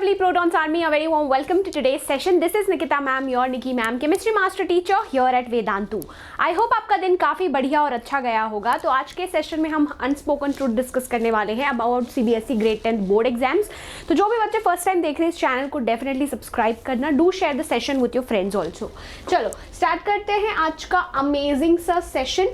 lovely Protons Army, a very warm welcome to today's session. This is Nikita ma'am, your Nikki ma'am, chemistry master teacher here at Vedantu. I hope आपका दिन काफ़ी बढ़िया और अच्छा गया होगा. तो आज के सेशन में हम अनस्पोकन ट्रूथ डिस्कस करने वाले हैं about CBSE grade 10 board exams. तो जो भी बच्चे फर्स्ट टाइम देख रहे हैं इस चैनल को डेफिनेटली सब्सक्राइब करना. Do share the session with your friends also. चलो स्टार्ट करते हैं आज का अमेजिंग सा session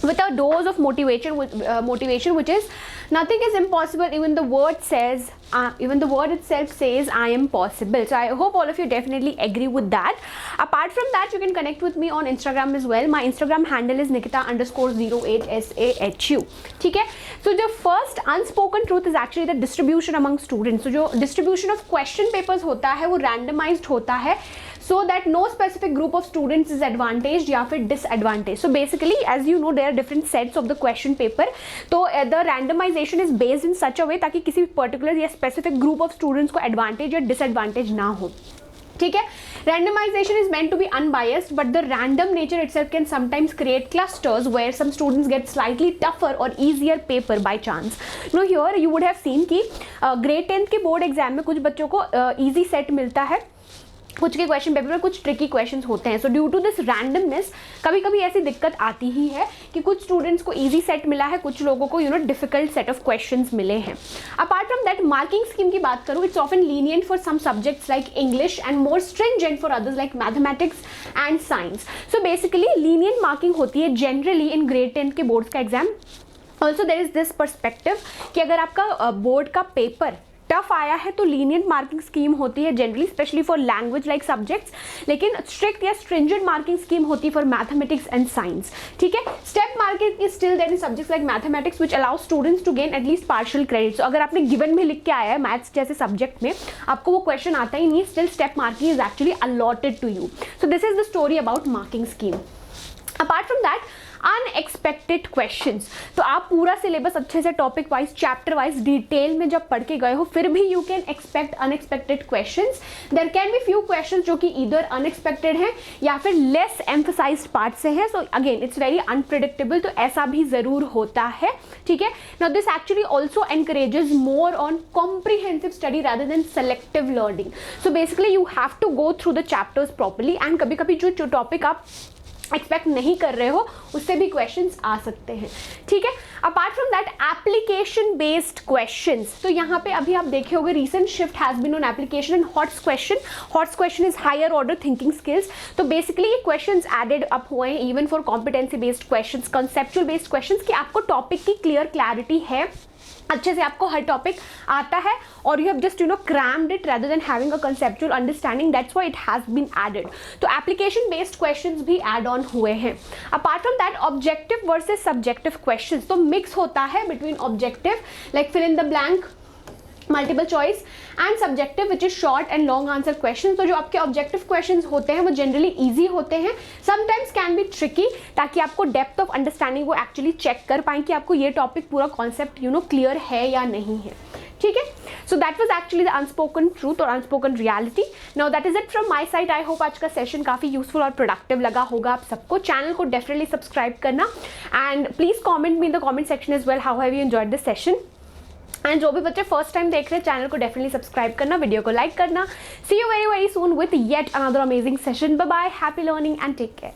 with a dose of motivation which is nothing is impossible. Even the word itself says I am possible. So I hope all of you definitely agree with that. Apart from that, you can connect with me on Instagram as well. My Instagram handle is Nikita_08SAHU. ठीक है. So the first unspoken truth is actually the distribution among students. So जो distribution of question papers होता है वो randomized होता है so that no specific group of students is advantaged या फिर disadvantaged. So basically as you know there are different sets of the question paper. तो the randomization is based in such a way ताकि किसी particular या specific group of students को advantage या disadvantage ना हो. ठीक है. Randomization is meant to be unbiased, but the random nature itself can sometimes create clusters where some students get slightly tougher or easier paper by chance. Now here you would have seen कि grade 10 के board exam में कुछ बच्चों को easy set मिलता है, कुछ के क्वेश्चन पेपर में कुछ ट्रिकी क्वेश्चंस होते हैं. So due to this randomness कभी कभी ऐसी दिक्कत आती ही है कि कुछ स्टूडेंट्स को इजी सेट मिला है, कुछ लोगों को डिफिकल्ट सेट ऑफ क्वेश्चंस मिले हैं. Apart from that marking scheme की बात करूँ, it's often lenient for some subjects like English and more stringent for others like mathematics and science. So basically lenient marking होती है जनरली इन ग्रेड 10 के boards का exam. Also there is this perspective कि अगर आपका board का paper tough आया है तो लीनियंट मार्किंग स्कीम होती है generally, specially for language like subjects, लेकिन स्ट्रिक्ट या स्ट्रिंजेंट मार्किंग स्कीम होती है फॉर मैथमेटिक्स एंड साइंस. ठीक है. Step marking is still there in subjects like mathematics which allow students to gain at least partial credit. So अगर आपने given में लिख के आया है मैथ्स जैसे सब्जेक्ट में, आपको वो क्वेश्चन आता ही नहीं है, still step marking is actually allotted to you. So this is the story about marking scheme. Apart from that unexpected questions. तो आप पूरा सिलेबस अच्छे से topic wise chapter wise detail में जब पढ़ के गए हो फिर भी you can expect unexpected questions. There can be few questions जो कि इधर अनएक्सपेक्टेड हैं या फिर लेस एम्फसाइज्ड पार्ट से है. So again it's very unpredictable, तो ऐसा भी जरूर होता है. ठीक है. Now this actually also encourages more on comprehensive study rather than selective learning. So basically you have to go through the chapters properly and कभी कभी जो टॉपिक आप एक्सपेक्ट नहीं कर रहे हो उससे भी क्वेश्चंस आ सकते हैं. ठीक है. Apart from that application based questions. तो यहाँ पे अभी आप देखे होंगे recent shift has been on application and HOTS question is higher order thinking skills. तो बेसिकली ये क्वेश्चंस एडेड अप हुए हैं even for competency based questions, conceptual based questions कि आपको टॉपिक की क्लियर क्लैरिटी है, अच्छे से आपको हर टॉपिक आता है और you have just crammed it rather than having a conceptual understanding. That's why it has been added. तो एप्लीकेशन बेस्ड क्वेश्चंस भी एड ऑन हुए हैं. Apart from that objective versus subjective questions. तो मिक्स होता है between objective like fill in the blank, multiple choice and subjective which is short and long answer question. तो जो आपके objective questions होते हैं वो जनरली इजी होते हैं, समटाइम्स कैन बी ट्रिकी, ताकि आपको डेप्थ ऑफ अंडरस्टैंडिंग वो एक्चुअली चेक कर पाएं कि आपको ये टॉपिक पूरा कॉन्सेप्ट क्लियर है या नहीं है. ठीक है. So that was actually the unspoken truth और unspoken reality. Now that is it from my side. I hope आज का सेशन काफ़ी यूजफुल और प्रोडक्टिव लगा होगा आप सबको. चैनल को डेफिनेटली सब्सक्राइब करना and please comment me in the comment section is well how have you enjoyed this session. And जो भी बच्चे फर्स्ट टाइम देख रहे हैं चैनल को डेफिनेटली सब्सक्राइब करना, वीडियो को लाइक करना. See you very very soon with yet another amazing session. Bye bye, happy learning and take care.